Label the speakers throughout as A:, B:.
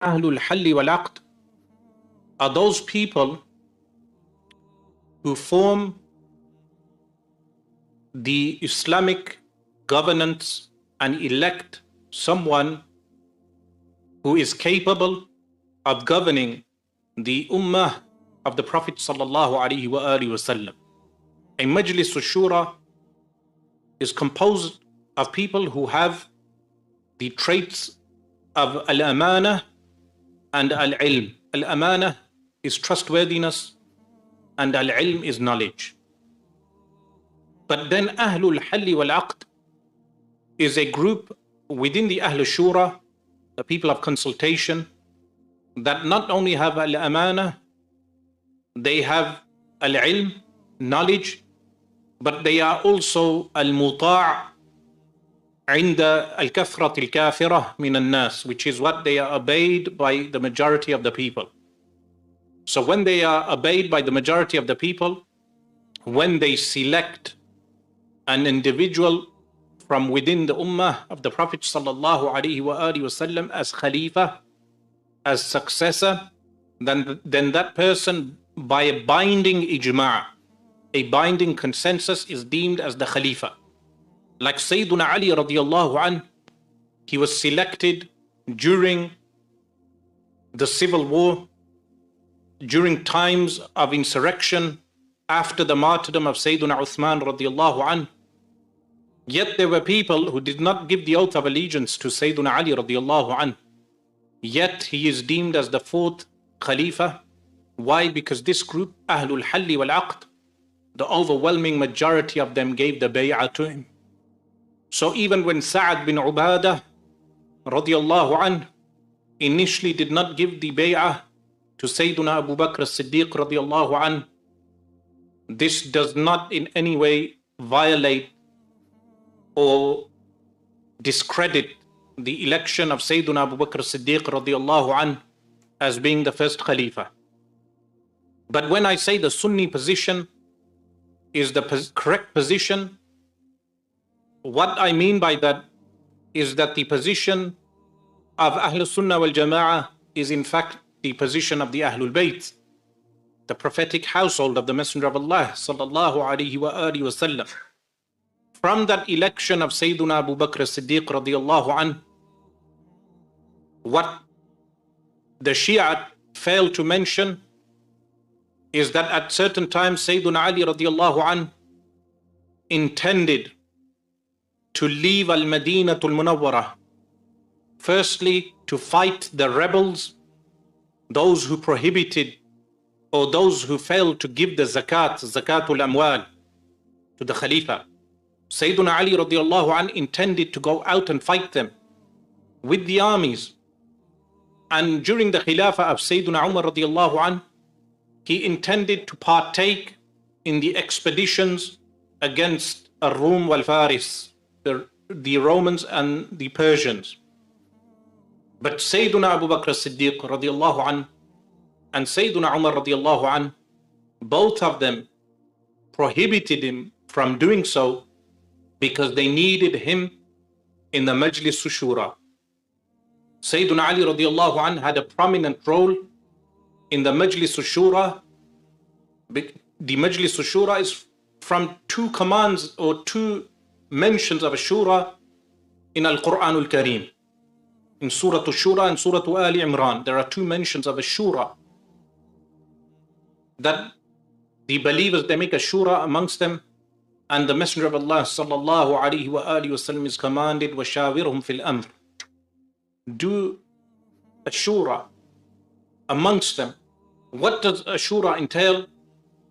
A: Ahlul Halli wal Aqd are those people who form the Islamic governance and elect someone who is capable of governing the Ummah of the Prophet sallallahu alaihi wasallam. A Majlis al-Shura is composed of people who have the traits of al-amana and al-ilm. Al-amana is trustworthiness and al-ilm is knowledge. But then Ahlul Halli wal Aqd is a group within the Ahlul Shura, the people of consultation, that not only have al-amana, they have al-ilm, knowledge, but they are also al-muta' عند الكثرة الكافرة من الناس, which is what they are obeyed by the majority of the people. So when they are obeyed by the majority of the people, when they select an individual from within the ummah of the Prophet sallallahu alaihi wasallam as khalifa, as successor, then that person, by a binding ijma', a binding consensus, is deemed as the khalifa. Like Sayyiduna Ali radiallahu anh, he was selected during the civil war, during times of insurrection, after the martyrdom of Sayyiduna Uthman radiallahu anh. Yet there were people who did not give the oath of allegiance to Sayyiduna Ali radiallahu anh. Yet he is deemed as the fourth Khalifa. Why? Because this group, Ahlul Halli wal Aqd, the overwhelming majority of them gave the bay'ah to him. So even when Sa'ad bin Ubadah radiallahu anh initially did not give the bay'ah to Sayyiduna Abu Bakr as-Siddiq radiallahu anh, this does not in any way violate or discredit the election of Sayyiduna Abu Bakr as-Siddiq radiallahu anh as being the first Khalifa. But when I say the Sunni position is the correct position, what I mean by that is that the position of Ahlul Sunnah wal Jama'ah is in fact the position of the Ahlul Bayt, the prophetic household of the Messenger of Allah sallallahu alaihi wasallam. From that election of Sayyiduna Abu Bakr as-Siddiq radiallahu anh, what the Shia failed to mention is that at certain times Sayyiduna Ali radiallahu anh intended to leave Al-Madinatul Munawwarah, firstly to fight the rebels, those who prohibited or those who failed to give the zakatul amwal, to the Khalifa. Sayyiduna Ali radiallahu anh intended to go out and fight them with the armies. And during the Khilafah of Sayyiduna Umar radiallahu anh, he intended to partake in the expeditions against Ar-Rum wal Faris, the Romans and the Persians. But Sayyiduna Abu Bakr as-Siddiq radiallahu anh and Sayyiduna Umar radiallahu anh, both of them prohibited him from doing so because they needed him in the Majlis al-Shura. Sayyiduna Ali radiallahu anh had a prominent role in the Majlis al-Shura. The Majlis al-Shura is from two commands or two mentions of Shura in Al-Quran al-Kareem. In Surah al-Shura and Surah Ali Imran, there are two mentions of a Shura, that the believers, they make a Shura amongst them, and the Messenger of Allah sallallahu alaihi wasallam is commanded, وَشَاوِرْهُمْ فِي الْأَمْرِ, do a Shura amongst them. What does a Shura entail?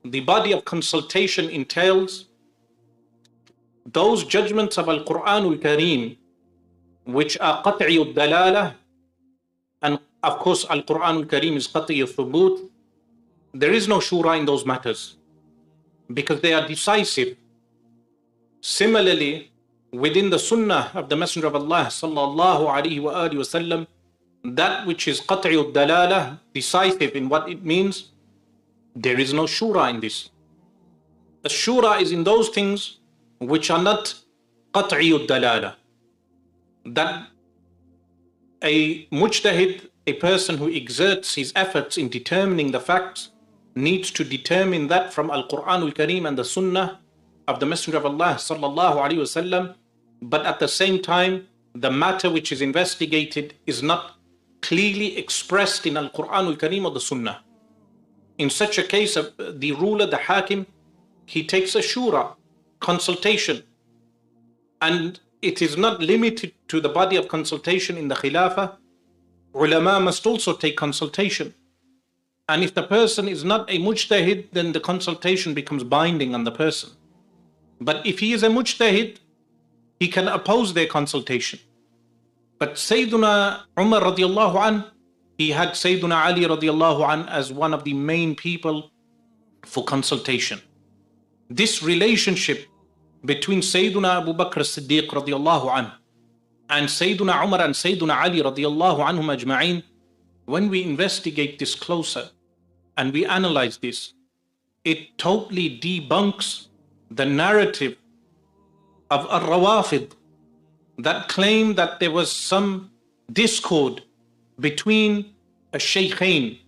A: The body of consultation entails those judgments of Al-Quran al-Kareem which are qat'i al-dalala, and of course Al-Quran al-Kareem is qat'i al-thubut. There is no shura in those matters because they are decisive. Similarly, within the sunnah of the Messenger of Allah sallallahu alaihi wasallam, that which is qat'i al-dalala, decisive in what it means, there is no shura in this. The shura is in those things which are not qat'i al-dalala, that a mujtahid a person who exerts his efforts in determining the facts needs to determine that from Al-Quran Al-Kareem and the Sunnah of the Messenger of Allah sallallahu alaihi wasallam. But at the same time, the matter which is investigated is not clearly expressed in Al-Quran Al-Kareem or the Sunnah. In such a case, the ruler, the hakim, he takes a shura, consultation. And it is not limited to the body of consultation in the Khilafah. Ulama must also take consultation. And if the person is not a mujtahid, then the consultation becomes binding on the person. But if he is a mujtahid, he can oppose their consultation. But Sayyiduna Umar radiallahu an, he had Sayyiduna Ali radiallahu an as one of the main people for consultation. This relationship between Sayyiduna Abu Bakr as-Siddiq radiallahu an and Sayyiduna Umar and Sayyiduna Ali radiallahu anhum ajma'in, when we investigate this closer and we analyze this, it totally debunks the narrative of Ar-Rawafid that claim that there was some discord between a Shaykhain,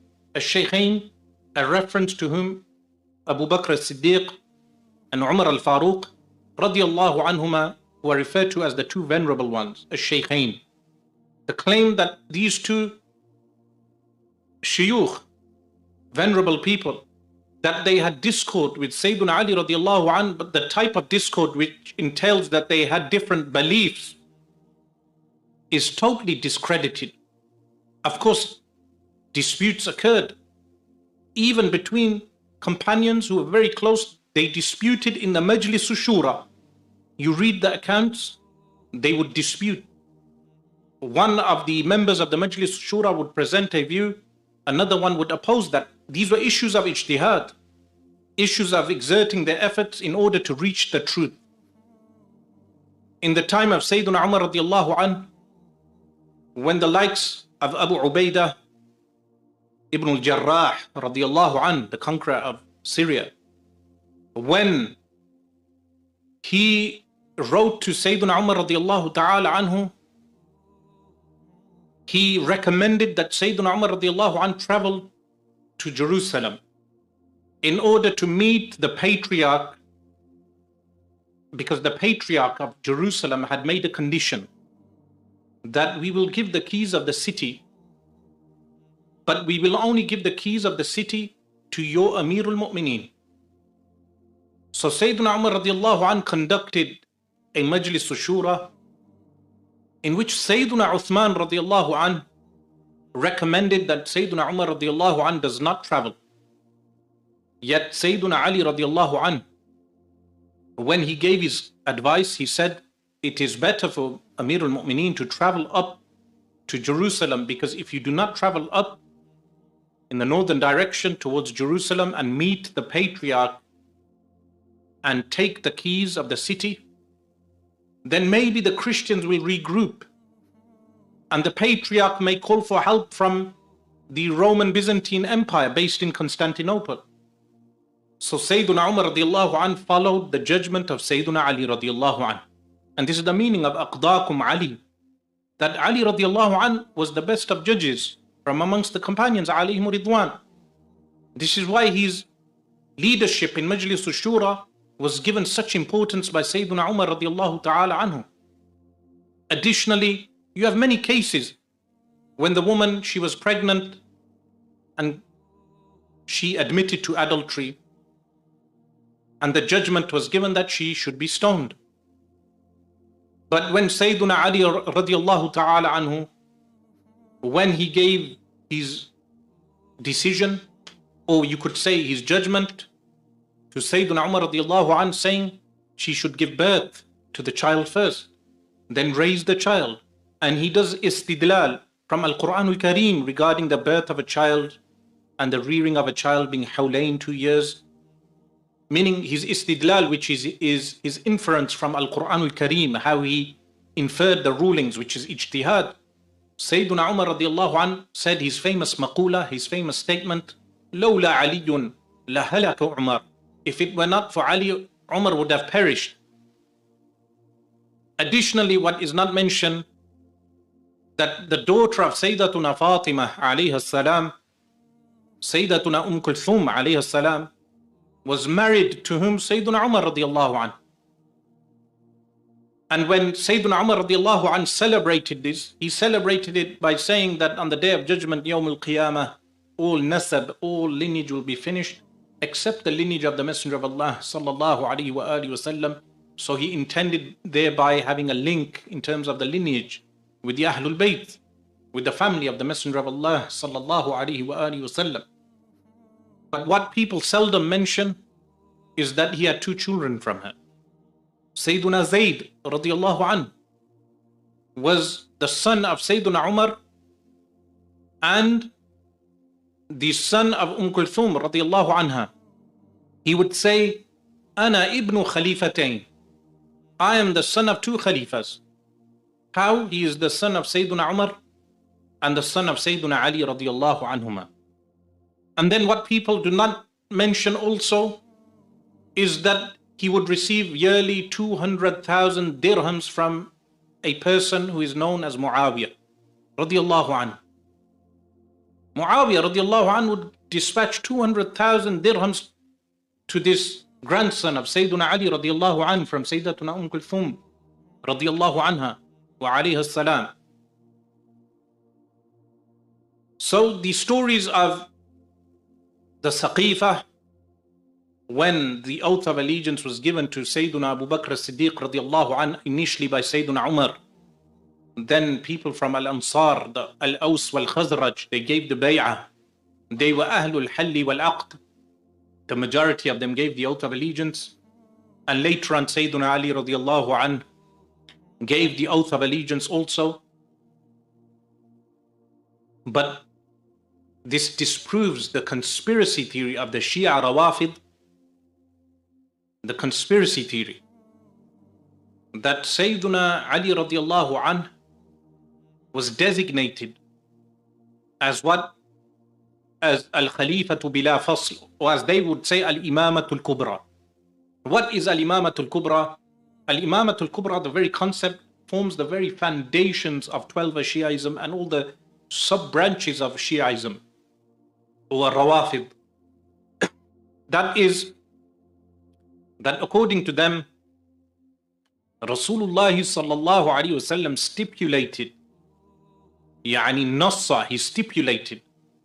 A: a reference to whom Abu Bakr as-Siddiq and Umar al-Faruq radiallahu anhuma, who are referred to as the two venerable ones, a Shaykhain. The claim that these two shuyukh, venerable people, that they had discord with Sayyiduna Ali radiallahu an, but the type of discord which entails that they had different beliefs is totally discredited. Of course, disputes occurred even between companions who were very close. They disputed in the Majlis Shura. You read the accounts, they would dispute. One of the members of the Majlis Shura would present a view, another one would oppose that. These were issues of ijtihad, issues of exerting their efforts in order to reach the truth. In the time of Sayyiduna Umar radiallahu anh, when the likes of Abu Ubaidah ibn al-Jarrah radiallahu anh, the conqueror of Syria, when he wrote to Sayyiduna Umar radiallahu ta'ala anhu, he recommended that Sayyiduna Umar radiallahu anh travel to Jerusalem in order to meet the patriarch, because the patriarch of Jerusalem had made a condition that we will give the keys of the city, but we will only give the keys of the city to your Amirul Mu'mineen. So Sayyiduna Umar radiallahu anh conducted a Majlis Shura in which Sayyiduna Uthman radiallahu anh recommended that Sayyiduna Umar radiallahu anh does not travel. Yet Sayyiduna Ali radiallahu anh, when he gave his advice, he said, it is better for Amirul Mu'mineen to travel up to Jerusalem, because if you do not travel up in the northern direction towards Jerusalem and meet the patriarch and take the keys of the city, then maybe the Christians will regroup and the patriarch may call for help from the Roman Byzantine Empire based in Constantinople. So Sayyiduna Umar radiallahu anh followed the judgment of Sayyiduna Ali radiallahu anh. And this is the meaning of Aqdakum Ali, that Ali radiallahu anh was the best of judges from amongst the companions alayhim ridwan. This is why his leadership in Majlis Shura was given such importance by Sayyiduna Umar radiallahu ta'ala anhu. Additionally, you have many cases when the woman, she was pregnant and she admitted to adultery, and the judgment was given that she should be stoned. But when Sayyiduna Ali radiallahu ta'ala anhu, when he gave his decision, or you could say his judgment, to Sayyiduna Umar radiallahu anh, saying she should give birth to the child first, then raise the child. And he does istidlal from Al-Quran Al-Kareem regarding the birth of a child and the rearing of a child being hawlain 2 years. Meaning his istidlal, which is his inference from Al-Quran Al-Kareem, how he inferred the rulings, which is ijtihad. Sayyiduna Umar radiallahu anh said his famous maqula, his famous statement, لَوْلَا عَلِيٌّ لَهَلَكَ Umar. If it were not for Ali, Umar would have perished. Additionally, what is not mentioned, that the daughter of Sayyidatuna Fatima alayha salam, Sayyidatuna Kulthum alayha salam, was married to whom? Sayyiduna Umar radiallahu anhu. And when Sayyiduna Umar radiallahu anhu celebrated this, he celebrated it by saying that on the day of judgment, Yawm al-Qiyamah, all nasab, all lineage will be finished, except the lineage of the Messenger of Allah sallallahu alayhi wa alihi wasallam. So he intended thereby having a link in terms of the lineage with the Ahlul Bayt, with the family of the Messenger of Allah sallallahu alayhi wa alihi wasallam. But what people seldom mention is that he had two children from her. Sayyiduna Zayd radiallahu anhu was the son of Sayyiduna Umar and the son of Kulthum radiallahu anha. He would say, Ana ibnu khalifatain. I am the son of two khalifas. How? He is the son of Sayyiduna Umar and the son of Sayyiduna Ali radiallahu anhuma. And then what people do not mention also is that he would receive yearly 200,000 dirhams from a person who is known as Muawiyah radiallahu anhu. Muawiyah radiallahu anhu would dispatch 200,000 dirhams to this grandson of Sayyiduna Ali radiallahu anhu from Sayyidatuna Kulthum radiallahu anha wa alayha salam. So the stories of the Saqifah, when the oath of allegiance was given to Sayyiduna Abu Bakr as-Siddiq radiallahu anhu, initially by Sayyiduna Umar, then people from Al-Ansar, the Al-Aws wal-Khazraj, they gave the bay'ah. They were Ahlul Halli wal-Aqd. The majority of them gave the oath of allegiance. And later on, Sayyiduna Ali radiallahu anhu gave the oath of allegiance also. But this disproves the conspiracy theory of the Shia Rawafid, the conspiracy theory that Sayyiduna Ali radiallahu anhu was designated as what? As Al-Khalifatu bila fasl, or as they would say, Al-Imamatul Kubra. What is Al-Imamatul Kubra? Al-Imamatul Kubra, the very concept, forms the very foundations of 12 Shiaism and all the sub-branches of Shiaism, or Rawafid. That is, that according to them, Rasulullah sallallahu alayhi wasallam stipulated, يعني nassa, he stipulated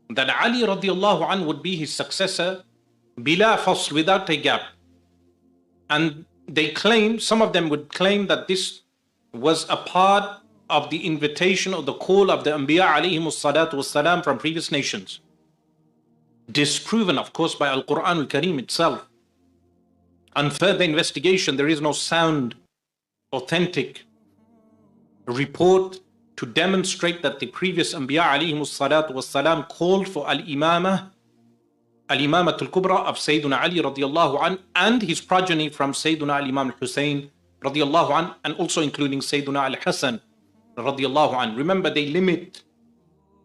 A: that Ali radiallahu anhu would be his successor bila fasl, without a gap. And they claim, some of them would claim that this was a part of the invitation or the call of the Anbiya alayhimus salatu wassalam from previous nations. Disproven, of course, by Al-Quran al-Kareem itself. On further investigation, there is no sound, authentic report to demonstrate that the previous Anbiya alayhimus salatu wassalam called for al-imamatul kubra of Sayyiduna Ali radiallahu anhu and his progeny from Sayyiduna al-Imam al-Hussein radiallahu anhu, and also including Sayyiduna al-Hasan radiallahu anhu. Remember, they limit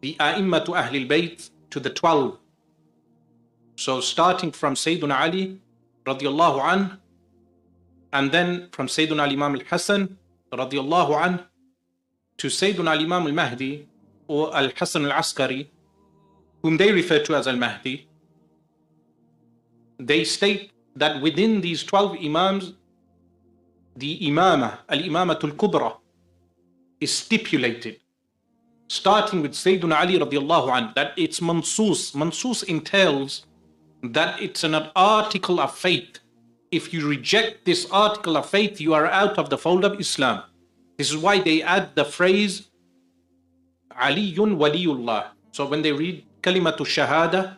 A: the a'immatu Ahlul Bayt to the 12. So starting from Sayyiduna Ali radiallahu anhu, and then from Sayyiduna al-Imam al-Hasan radiallahu anhu to Sayyiduna al-Imam al-Mahdi or al-Hasan al-Askari, whom they refer to as al-Mahdi. They state that within these 12 Imams, the al-Imamatul Kubra, is stipulated, starting with Sayyiduna Ali radiallahu anhu, that it's mansus. Mansus entails that it's an article of faith. If you reject this article of faith, you are out of the fold of Islam. This is why they add the phrase Aliyun Waliyullah. So when they read Kalimatu Shahada,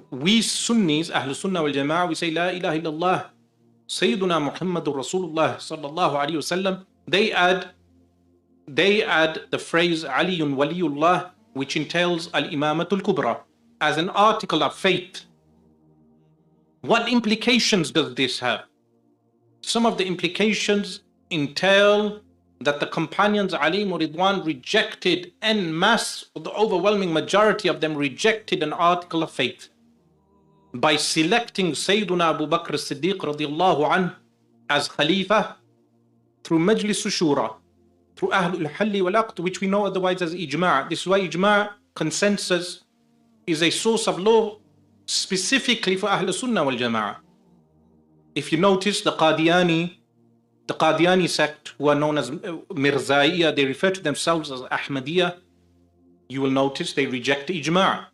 A: we Sunnis, Ahlul Sunnah wal Jama'ah, we say La ilaha illallah Sayyiduna Muhammadur Rasulullah sallallahu alayhi wasallam. They add the phrase Aliyun Waliyullah, which entails Al-Imamatul Kubra, as an article of faith. What implications does this have? Some of the implications entail that the companions alayhim ridwan rejected en masse, the overwhelming majority of them rejected an article of faith by selecting Sayyiduna Abu Bakr as-Siddiq radiallahu anhu as Khalifa through Majlis Shura. through Ahlul Halli wal Aqd, which we know otherwise as Ijma'. This is why Ijma', consensus, is a source of law specifically for Ahlul Sunnah wal Jama'ah. If you notice the Qadiani sect, who are known as Mirzaiya, they refer to themselves as Ahmadiyya. You will notice they reject Ijma'.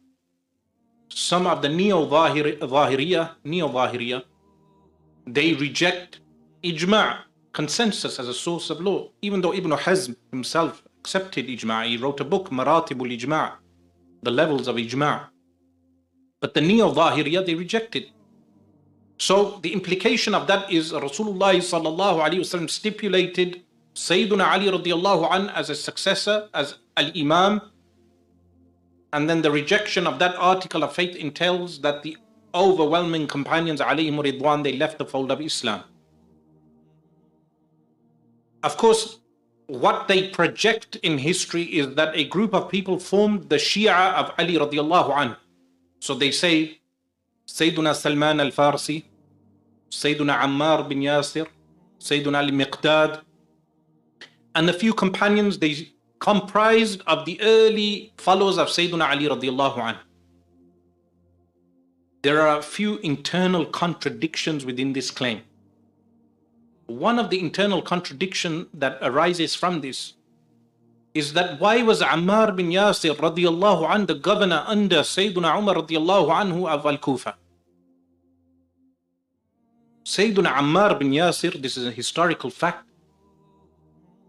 A: Some of the Neo-Zahiriyya, they reject Ijma', consensus, as a source of law. Even though Ibn Hazm himself accepted Ijma', he wrote a book, Maratibul Ijma', the levels of Ijma'. But the Neo-Zahiriyya, they reject it. So the implication of that is Rasulullah sallallahu alaihi wasallam stipulated Sayyiduna Ali radiallahu an as a successor, as al-Imam, and then the rejection of that article of faith entails that the overwhelming companions alayhim ridwan, they left the fold of Islam. Of course, what they project in history is that a group of people formed the Shia of Ali radiallahu an. So they say Sayyiduna Salman al-Farsi, Sayyiduna Ammar bin Yasir, Sayyiduna al-Miqdad, and a few companions, they comprised of the early followers of Sayyiduna Ali radiallahu anh. There are a few internal contradictions within this claim. One of the internal contradiction that arises from this is that why was Ammar bin Yasir radiallahu anh the governor under Sayyiduna Umar radiallahu anhu of Al-Kufa? Sayyiduna Ammar bin Yasir, this is a historical fact,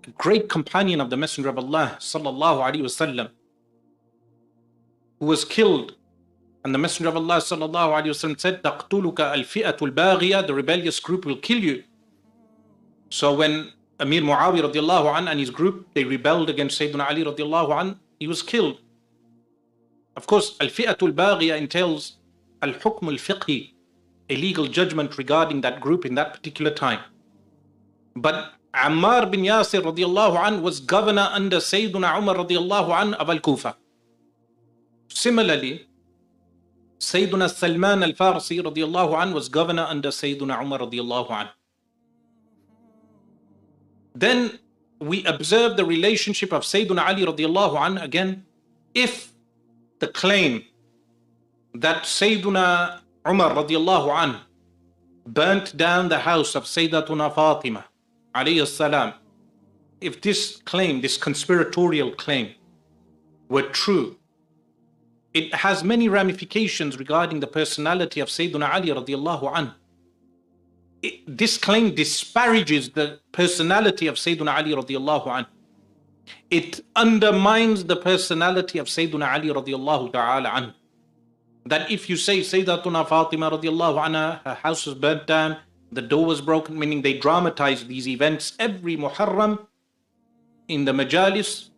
A: a great companion of the Messenger of Allah sallallahu alaihi wasallam, who was killed, and the Messenger of Allah sallallahu alaihi wasallam said, "Taqtuluka al-fi'atu al-baghiya," the rebellious group will kill you. So when Amir Muawiyah radiallahu an and his group, they rebelled against Sayyidina Ali radiallahu an, he was killed. Of course, al-fi'atu al-baghiya entails al-hukm al-fiqhi, a legal judgment regarding that group in that particular time. But Ammar bin Yasir radiallahu an was governor under Sayyiduna Umar radiallahu an of Al-Kufa. Similarly, Sayyiduna Salman al-Farsi radiallahu an was governor under Sayyiduna Umar radiallahu an. Then we observe the relationship of Sayyiduna Ali radiallahu an again. If the claim that Sayyiduna Umar radiallahu an burnt down the house of Sayyidatuna Fatima alayhi salam, if this claim, this conspiratorial claim, were true, it has many ramifications regarding the personality of Sayyiduna Ali radiallahu an. This claim disparages the personality of Sayyiduna Ali radiallahu an. It undermines the personality of Sayyiduna Ali radiallahu ta'ala an. That if you say Sayyidatuna Fatima radiallahu anha, her house was burnt down, the door was broken, meaning they dramatize these events every Muharram in the majalis.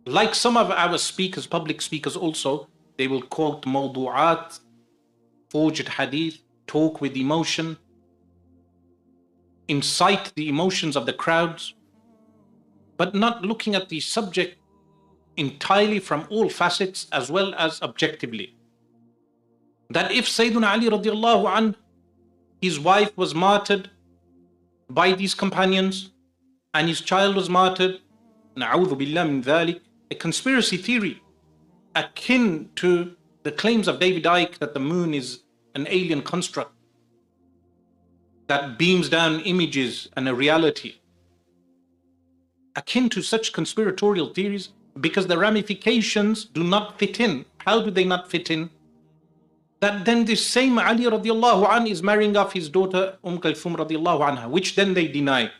A: Like some of our speakers, public speakers also, they will quote mawdu'at, forged hadith, talk with emotion, incite the emotions of the crowds, but not looking at the subject entirely from all facets as well as objectively. That if Sayyiduna Ali radiallahu anh, his wife was martyred by these companions and his child was martyred, na'udhu billah min dhalik, a conspiracy theory akin to the claims of David Icke that the moon is an alien construct that beams down images and a reality, akin to such conspiratorial theories, because the ramifications do not fit in. How do they not fit in? That then this same Ali radiallahu anh is marrying off his daughter Kulthum radiallahu anha, which then they deny,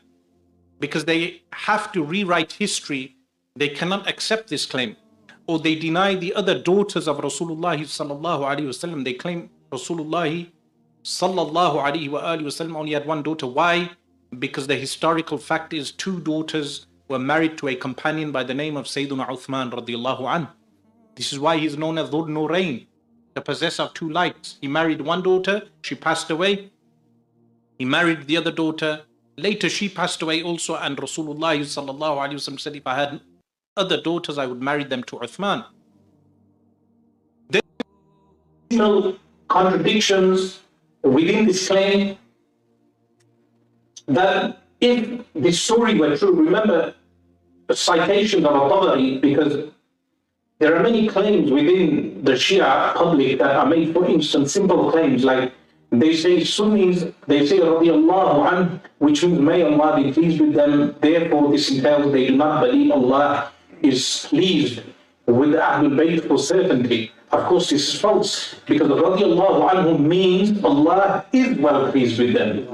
A: because they have to rewrite history. They cannot accept this claim. Or they deny the other daughters of Rasulullah sallallahu alaihi wasallam. They claim Rasulullah sallallahu alaihi wasallam only had one daughter. Why? Because the historical fact is two daughters were married to a companion by the name of Sayyiduna Uthman radiallahu anh. This is why he's known as Dhul Nurayn, the possessor of two lights. He married one daughter, she passed away. He married the other daughter, later she passed away also, and Rasulullah sallallahu alaihi wasallam said, if I had other daughters, I would marry them to Uthman. There are contradictions within this claim that if this story were true, remember the citations of Tabari, because there are many claims within the Shia public that are made. For instance, simple claims like they say Sunnis, they say radiallahu anh, which means may Allah be pleased with them. Therefore, this entails they do not believe Allah is pleased with Ahlul Bayt for certainty. Of course, this is false, because radiallahu anhu means Allah is well pleased with them.